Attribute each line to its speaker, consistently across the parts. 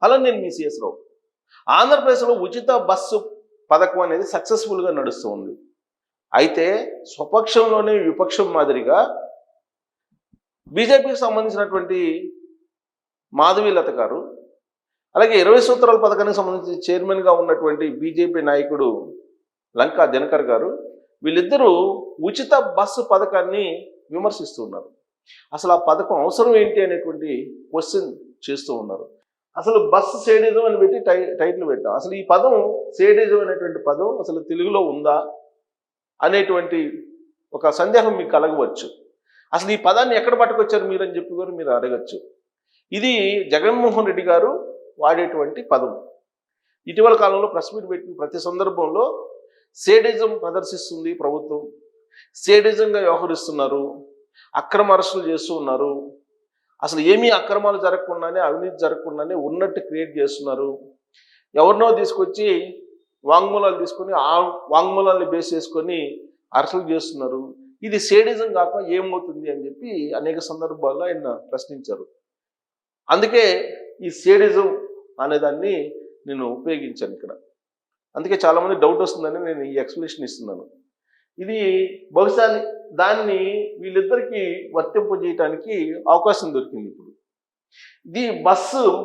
Speaker 1: అలా నేను మీ సిఎస్ రావు. ఆంధ్రప్రదేశ్లో ఉచిత బస్సు పథకం అనేది సక్సెస్ఫుల్గా నడుస్తూ ఉంది. అయితే స్వపక్షంలోనే విపక్షం మాదిరిగా బీజేపీకి సంబంధించినటువంటి మాధవీలత గారు, అలాగే 20 సూత్రాల పథకానికి సంబంధించి చైర్మన్గా ఉన్నటువంటి బీజేపీ నాయకుడు లంకా దినకర్ గారు, వీళ్ళిద్దరూ ఉచిత బస్సు పథకాన్ని విమర్శిస్తూ ఉన్నారు. అసలు ఆ పథకం అవసరం ఏంటి అనేటువంటి క్వశ్చన్ చేస్తూ ఉన్నారు. అసలు బస్సు సేడిజం అని పెట్టి టైటిల్ పెట్టాం. అసలు ఈ పదం సేడిజం అనేటువంటి పదం అసలు తెలుగులో ఉందా అనేటువంటి ఒక సందేహం మీకు కలగవచ్చు. అసలు ఈ పదాన్ని ఎక్కడ పట్టుకొచ్చారు మీరు అని చెప్పి కూడా మీరు అడగచ్చు. ఇది జగన్మోహన్ రెడ్డి గారు వాడేటువంటి పదం. ఇటీవల కాలంలో ప్రెస్ మీట్ పెట్టిన ప్రతి సందర్భంలో సేడిజం ప్రదర్శిస్తుంది ప్రభుత్వం, సేడిజంగా వ్యవహరిస్తున్నారు, అక్రమ అరెస్టులు చేస్తూ ఉన్నారు, అసలు ఏమీ అక్రమాలు జరగకుండానే అవినీతి జరగకుండానే ఉన్నట్టు క్రియేట్ చేస్తున్నారు, ఎవరినో తీసుకొచ్చి వాంగ్మూలాలు తీసుకొని ఆ వాంగ్మూలాన్ని బేస్ చేసుకొని అరెస్టులు చేస్తున్నారు, ఇది సేడిజం కాక ఏమవుతుంది అని చెప్పి అనేక సందర్భాల్లో ఆయన ప్రశ్నించారు. అందుకే ఈ సేడిజం అనేదాన్ని నేను ఉపయోగించాను ఇక్కడ. అందుకే చాలామంది డౌట్ వస్తుందని నేను ఈ ఎక్స్ప్లెనేషన్ ఇస్తున్నాను. ఇది బహుశా దాన్ని వీళ్ళిద్దరికీ వర్తింపజేయటానికి అవకాశం దొరికింది. ఇప్పుడు ఇది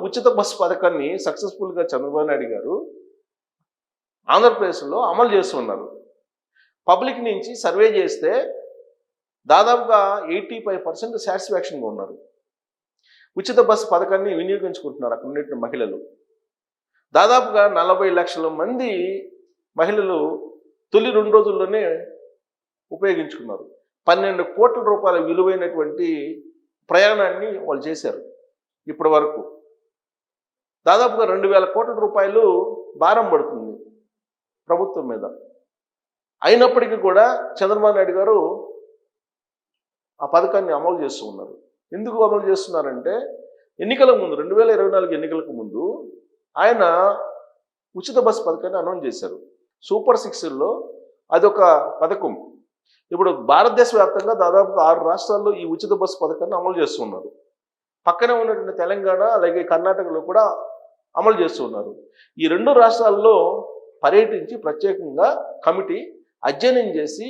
Speaker 1: ఉచిత బస్సు పథకాన్ని సక్సెస్ఫుల్గా చంద్రబాబు నాయుడు గారు ఆంధ్రప్రదేశ్లో అమలు చేస్తున్నారు. పబ్లిక్ నుంచి సర్వే చేస్తే దాదాపుగా 85% సాటిస్ఫాక్షన్గా ఉన్నారు. ఉచిత బస్సు పథకాన్ని వినియోగించుకుంటున్నారు అక్కడ ఉన్న మహిళలు. దాదాపుగా 40 లక్షల మంది మహిళలు తొలి 2 రోజుల్లోనే ఉపయోగించుకున్నారు. 12 కోట్ల రూపాయల విలువైనటువంటి ప్రయాణాన్ని వాళ్ళు చేశారు. ఇప్పటి వరకు దాదాపుగా 2,000 కోట్ల రూపాయలు భారం పడుతుంది ప్రభుత్వం మీద. అయినప్పటికీ కూడా చంద్రబాబు నాయుడు గారు ఆ పథకాన్ని అమలు చేస్తూ ఉన్నారు. ఎందుకు అమలు చేస్తున్నారంటే ఎన్నికల ముందు 2024 ఎన్నికలకు ముందు ఆయన ఉచిత బస్సు పథకాన్ని అనౌన్స్ చేశారు. సూపర్ 6లో అదొక పథకం. ఇప్పుడు భారతదేశ వ్యాప్తంగా దాదాపుగా 6 రాష్ట్రాల్లో ఈ ఉచిత బస్సు పథకాన్ని అమలు చేస్తున్నారు. పక్కనే ఉన్నటువంటి తెలంగాణ అలాగే కర్ణాటకలో కూడా అమలు చేస్తున్నారు. ఈ 2 రాష్ట్రాల్లో పర్యటించి ప్రత్యేకంగా కమిటీ అధ్యయనం చేసి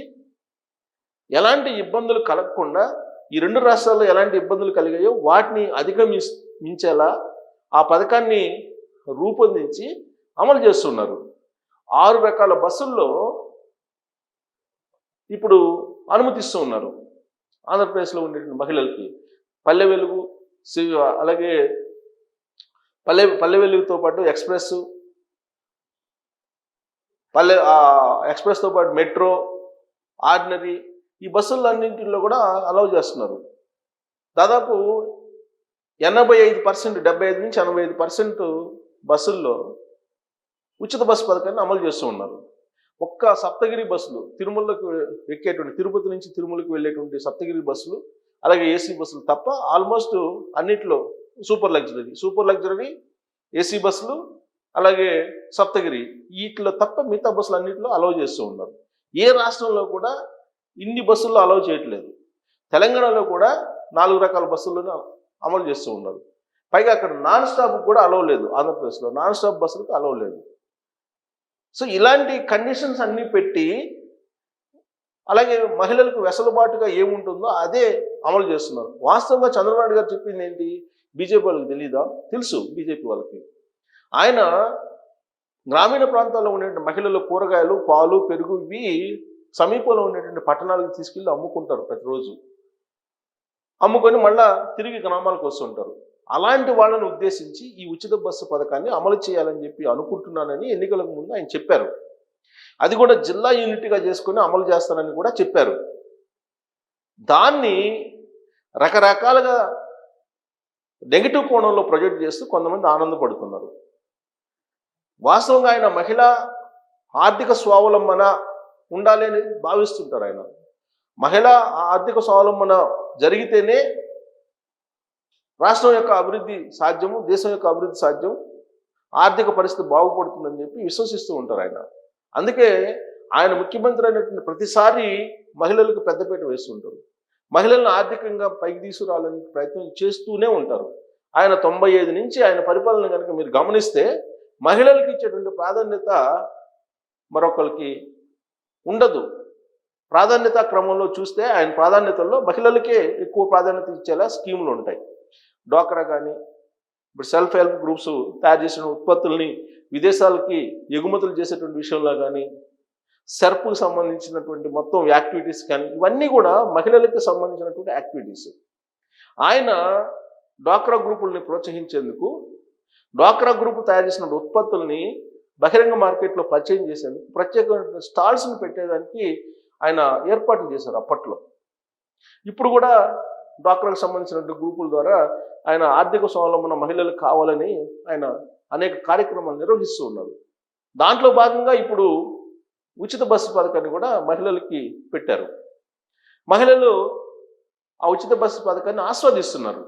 Speaker 1: ఎలాంటి ఇబ్బందులు కలగకుండా, ఈ 2 రాష్ట్రాల్లో ఎలాంటి ఇబ్బందులు కలిగాయో వాటిని అధిగమించేలా ఆ పథకాన్ని రూపొందించి అమలు చేస్తున్నారు. 6 రకాల బస్సుల్లో ఇప్పుడు అనుమతిస్తూ ఉన్నారు ఆంధ్రప్రదేశ్లో ఉండే మహిళలకి. పల్లె వెలుగు, అలాగే పల్లె వెలుగుతో పాటు ఎక్స్ప్రెస్తో పాటు మెట్రో, ఆర్డినరీ, ఈ బస్సులన్నింటిలో కూడా అలౌ చేస్తున్నారు. దాదాపు 85%, 75 నుంచి 85% బస్సుల్లో ఉచిత బస్సు పథకాన్ని అమలు చేస్తూ ఉన్నారు. ఒక్క సప్తగిరి బస్సులు, తిరుమలకు ఎక్కేటువంటి, తిరుపతి నుంచి తిరుమలకి వెళ్ళేటువంటి సప్తగిరి బస్సులు, అలాగే ఏసీ బస్సులు తప్ప ఆల్మోస్ట్ అన్నిట్లో సూపర్ లగ్జరీ ఏసీ బస్సులు, అలాగే సప్తగిరి, వీటిలో తప్ప మిగతా బస్సులు అన్నింటిలో అలౌ చేస్తూ ఉన్నారు. ఏ రాష్ట్రంలో కూడా ఇన్ని బస్సుల్లో అలౌ చేయట్లేదు. తెలంగాణలో కూడా 4 రకాల బస్సులను అమలు చేస్తూ ఉన్నారు. పైగా అక్కడ నాన్ స్టాప్ కూడా అలౌ లేదు. ఆంధ్రప్రదేశ్లో నాన్ స్టాప్ బస్సులకు అలౌ లేదు. సో ఇలాంటి కండిషన్స్ అన్నీ పెట్టి, అలాగే మహిళలకు వెసులుబాటుగా ఏముంటుందో అదే అమలు చేస్తున్నారు. వాస్తవంగా చంద్రబాబు నాయుడు గారు చెప్పింది ఏంటి? బీజేపీ వాళ్ళకి తెలీదా? తెలుసు బీజేపీ వాళ్ళకి. ఆయన గ్రామీణ ప్రాంతాల్లో ఉండేటువంటి మహిళలు కూరగాయలు, పాలు, పెరుగు ఇవి సమీపంలో ఉండేటువంటి పట్టణాలకు తీసుకెళ్ళి అమ్ముకుంటారు. ప్రతిరోజు అమ్ముకొని మళ్ళా తిరిగి గ్రామాలకు వస్తుంటారు. అలాంటి వాళ్ళని ఉద్దేశించి ఈ ఉచిత బస్సు పథకాన్ని అమలు చేయాలని చెప్పి అనుకుంటున్నానని ఎన్నికలకు ముందు ఆయన చెప్పారు. అది కూడా జిల్లా యూనిట్గా చేసుకుని అమలు చేస్తానని కూడా చెప్పారు. దాన్ని రకరకాలుగా నెగిటివ్ కోణంలో ప్రొజెక్ట్ చేస్తూ కొంతమంది ఆనందపడుతున్నారు. వాస్తవంగా ఆయన మహిళా ఆర్థిక స్వావలంబన ఉండాలి అని భావిస్తుంటారు. ఆయన మహిళా ఆర్థిక స్వావలంబన జరిగితేనే రాష్ట్రం యొక్క అభివృద్ధి సాధ్యము, దేశం యొక్క అభివృద్ధి సాధ్యం, ఆర్థిక పరిస్థితి బాగుపడుతుందని చెప్పి విశ్వసిస్తూ ఉంటారు ఆయన. అందుకే ఆయన ముఖ్యమంత్రి అయినటువంటి ప్రతిసారి మహిళలకు పెద్దపీట వేస్తుంటారు. మహిళలను ఆర్థికంగా పైకి తీసుకురావాలని ప్రయత్నం చేస్తూనే ఉంటారు. ఆయన 95 నుంచి ఆయన పరిపాలన కనుక మీరు గమనిస్తే మహిళలకు ఇచ్చేటువంటి ప్రాధాన్యత మరొకరికి ఉండదు. ప్రాధాన్యత క్రమంలో చూస్తే ఆయన ప్రాధాన్యతల్లో మహిళలకే ఎక్కువ ప్రాధాన్యత ఇచ్చేలా స్కీములు ఉంటాయి. డ్వాక్రా కానీ, ఇప్పుడు సెల్ఫ్ హెల్ప్ గ్రూప్స్ తయారు చేసిన ఉత్పత్తుల్ని విదేశాలకి ఎగుమతులు చేసేటువంటి విషయంలో కానీ, సెర్ప్కు సంబంధించినటువంటి మొత్తం యాక్టివిటీస్ కానీ, ఇవన్నీ కూడా మహిళలకు సంబంధించినటువంటి యాక్టివిటీస్. ఆయన డ్వాక్రా గ్రూపుల్ని ప్రోత్సహించేందుకు, డ్వాక్రా గ్రూప్ తయారు చేసిన ఉత్పత్తుల్ని బహిరంగ మార్కెట్లో పరిచయం చేసేందుకు ప్రత్యేకమైన స్టాల్స్ని పెట్టేదానికి ఆయన ఏర్పాట్లు చేశారు అప్పట్లో. ఇప్పుడు కూడా డ్వాక్రాకు సంబంధించినటువంటి గ్రూపుల ద్వారా ఆయన ఆర్థిక స్వావలంబన మహిళలకు కావాలని ఆయన అనేక కార్యక్రమాలు నిర్వహిస్తూ ఉన్నారు. దాంట్లో భాగంగా ఇప్పుడు ఉచిత బస్సు పథకాన్ని కూడా మహిళలకి పెట్టారు. మహిళలు ఆ ఉచిత బస్సు పథకాన్ని ఆస్వాదిస్తున్నారు.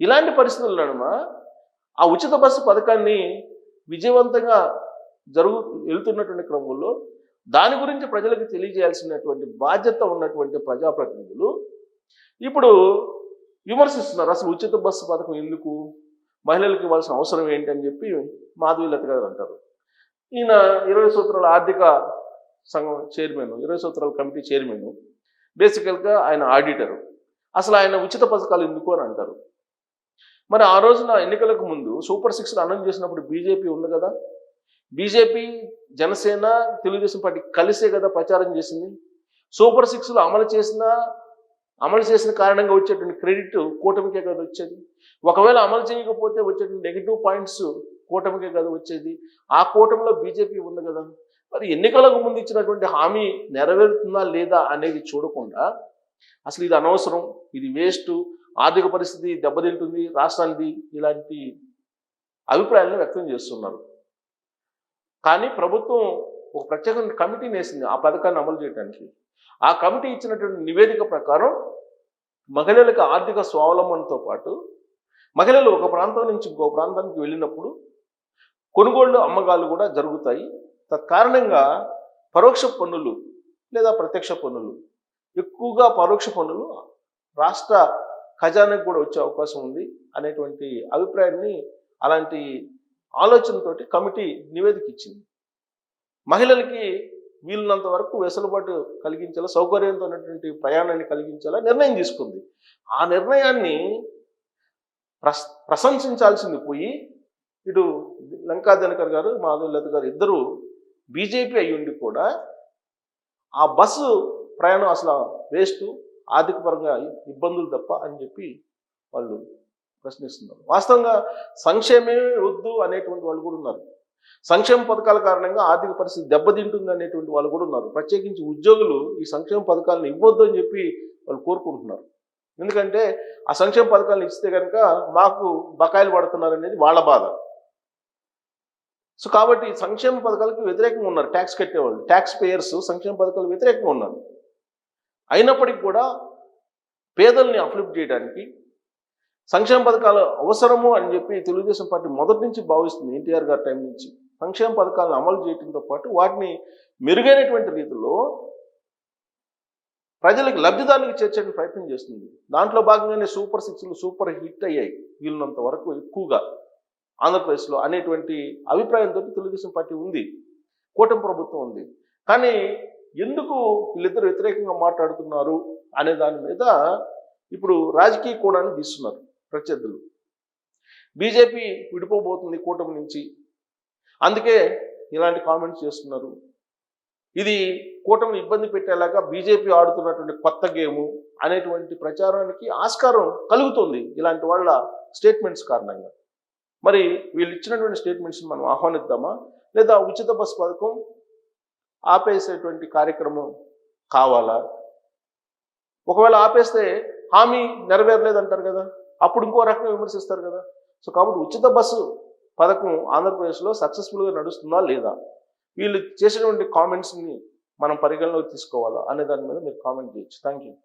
Speaker 1: ఇలాంటి పరిస్థితుల నడుమ ఆ ఉచిత బస్సు పథకాన్ని విజయవంతంగా వెళ్తున్నటువంటి క్రమంలో దాని గురించి ప్రజలకు తెలియజేయాల్సినటువంటి బాధ్యత ఉన్నటువంటి ప్రజాప్రతినిధులు ఇప్పుడు విమర్శిస్తున్నారు. అసలు ఉచిత బస్సు పథకం ఎందుకు, మహిళలకు ఇవ్వాల్సిన అవసరం ఏంటి అని చెప్పి మాధవీలత గారు అంటారు. ఈయన 20 సూత్రాల ఆర్థిక సంఘం చైర్మన్, 20 సూత్రాల కమిటీ చైర్మన్, బేసికల్గా ఆయన ఆడిటరు. అసలు ఆయన ఉచిత పథకాలు ఎందుకు అని అంటారు. మరి ఆ రోజున ఎన్నికలకు ముందు సూపర్ 6 అనౌన్స్ చేసినప్పుడు బీజేపీ ఉంది కదా, బీజేపీ, జనసేన, తెలుగుదేశం పార్టీ కలిసే కదా ప్రచారం చేసింది. సూపర్ 6లో అమలు చేసిన కారణంగా వచ్చేటువంటి క్రెడిట్ కూటమికే కదా వచ్చేది. ఒకవేళ అమలు చేయకపోతే వచ్చేటువంటి నెగిటివ్ పాయింట్స్ కూటమికే కదా వచ్చేది. ఆ కూటమిలో బీజేపీ ఉంది కదా. మరి ఎన్నికలకు ముందు ఇచ్చినటువంటి హామీ నెరవేరుతుందా లేదా అనేది చూడకుండా అసలు ఇది అనవసరం, ఇది వేస్ట్, ఆర్థిక పరిస్థితి దెబ్బతింటుంది రాష్ట్రానికి, ఇలాంటి అభిప్రాయాలను వ్యక్తం చేస్తున్నారు. కానీ ప్రభుత్వం ఒక ప్రత్యేకమైన కమిటీని వేసింది ఆ పథకాన్ని అమలు చేయడానికి. ఆ కమిటీ ఇచ్చినటువంటి నివేదిక ప్రకారం మహిళలకు ఆర్థిక స్వావలంబనతో పాటు మహిళలు ఒక ప్రాంతం నుంచి ఇంకో ప్రాంతానికి వెళ్ళినప్పుడు కొనుగోళ్లు, అమ్మకాలు కూడా జరుగుతాయి. తత్కారణంగా పరోక్ష పన్నులు లేదా ప్రత్యక్ష పన్నులు, ఎక్కువగా పరోక్ష పన్నులు రాష్ట్ర ఖజానాకు కూడా వచ్చే అవకాశం ఉంది అనేటువంటి అభిప్రాయాన్ని, అలాంటి ఆలోచనతోటి కమిటీ నివేదిక ఇచ్చింది. మహిళలకి వీలున్నంత వరకు వెసులుబాటు కలిగించేలా, సౌకర్యంతో ఉన్నటువంటి ప్రయాణాన్ని కలిగించేలా నిర్ణయం తీసుకుంది. ఆ నిర్ణయాన్ని ప్రశంసించాల్సింది పోయి ఇటు లంకా దినకర్ గారు, మాధవీలత గారు ఇద్దరు బీజేపీ అయ్యుండి కూడా ఆ బస్సు ప్రయాణం అసలు వేస్ట్, ఆర్థిక పరంగా ఇబ్బందులు తప్ప అని చెప్పి వాళ్ళు ప్రశ్నిస్తున్నారు. వాస్తవంగా సంక్షేమే వద్దు అనేటువంటి వాళ్ళు కూడా ఉన్నారు. సంక్షేమ పథకాల కారణంగా ఆర్థిక పరిస్థితి దెబ్బతింటుంది అనేటువంటి వాళ్ళు కూడా ఉన్నారు. ప్రత్యేకించి ఉద్యోగులు ఈ సంక్షేమ పథకాలను ఇవ్వద్దు అని చెప్పి వాళ్ళు కోరుకుంటున్నారు. ఎందుకంటే ఆ సంక్షేమ పథకాలను ఇస్తే కనుక మాకు బకాయిలు పడుతున్నారు అనేది వాళ్ళ బాధ. సో కాబట్టి సంక్షేమ పథకాలకు వ్యతిరేకంగా ఉన్నారు ట్యాక్స్ కట్టేవాళ్ళు, ట్యాక్స్ పేయర్స్ సంక్షేమ పథకాలకు వ్యతిరేకంగా ఉన్నారు. అయినప్పటికీ కూడా పేదల్ని అప్లిఫ్ట్ చేయడానికి సంక్షేమ పథకాలు అవసరము అని చెప్పి తెలుగుదేశం పార్టీ మొదటి నుంచి భావిస్తుంది. ఎన్టీఆర్ గారి టైం నుంచి సంక్షేమ పథకాలను అమలు చేయడంతో పాటు వాటిని మెరుగైనటువంటి రీతిలో ప్రజలకు, లబ్ధిదారులకు చేర్చే ప్రయత్నం చేస్తుంది. దాంట్లో భాగంగానే సూపర్ 6లు సూపర్ హిట్ అయ్యాయి వీలున్నంత వరకు ఎక్కువగా ఆంధ్రప్రదేశ్లో అనేటువంటి అభిప్రాయంతో తెలుగుదేశం పార్టీ ఉంది, కూటమి ప్రభుత్వం ఉంది. కానీ ఎందుకు వీళ్ళిద్దరు వ్యతిరేకంగా మాట్లాడుతున్నారు అనే దాని మీద ఇప్పుడు రాజకీయ కోణాన్ని తీస్తున్నారు ప్రత్యర్థులు. బీజేపీ విడిపోబోతుంది కూటమి నుంచి, అందుకే ఇలాంటి కామెంట్స్ చేస్తున్నారు. ఇది కూటమిని ఇబ్బంది పెట్టేలాగా బీజేపీ ఆడుతున్నటువంటి కొత్త గేము అనేటువంటి ప్రచారానికి ఆస్కారం కలుగుతుంది ఇలాంటి వాళ్ళ స్టేట్మెంట్స్ కారణంగా. మరి వీళ్ళు ఇచ్చినటువంటి స్టేట్మెంట్స్ని మనం ఆహ్వానిద్దామా, లేదా ఉచిత బస్సు పథకం ఆపేసేటువంటి కార్యక్రమం కావాలా? ఒకవేళ ఆపేస్తే హామీ నెరవేరలేదంటారు కదా, అప్పుడు ఇంకో రకంగా విమర్శిస్తారు కదా. సో కాబట్టి ఉచిత బస్సు పథకం ఆంధ్రప్రదేశ్లో సక్సెస్ఫుల్గా నడుస్తుందా లేదా, వీళ్ళు చేసినటువంటి కామెంట్స్ని మనం పరిగణలోకి తీసుకోవాలా అనే దాని మీద మీరు కామెంట్ చేయొచ్చు. Thank you.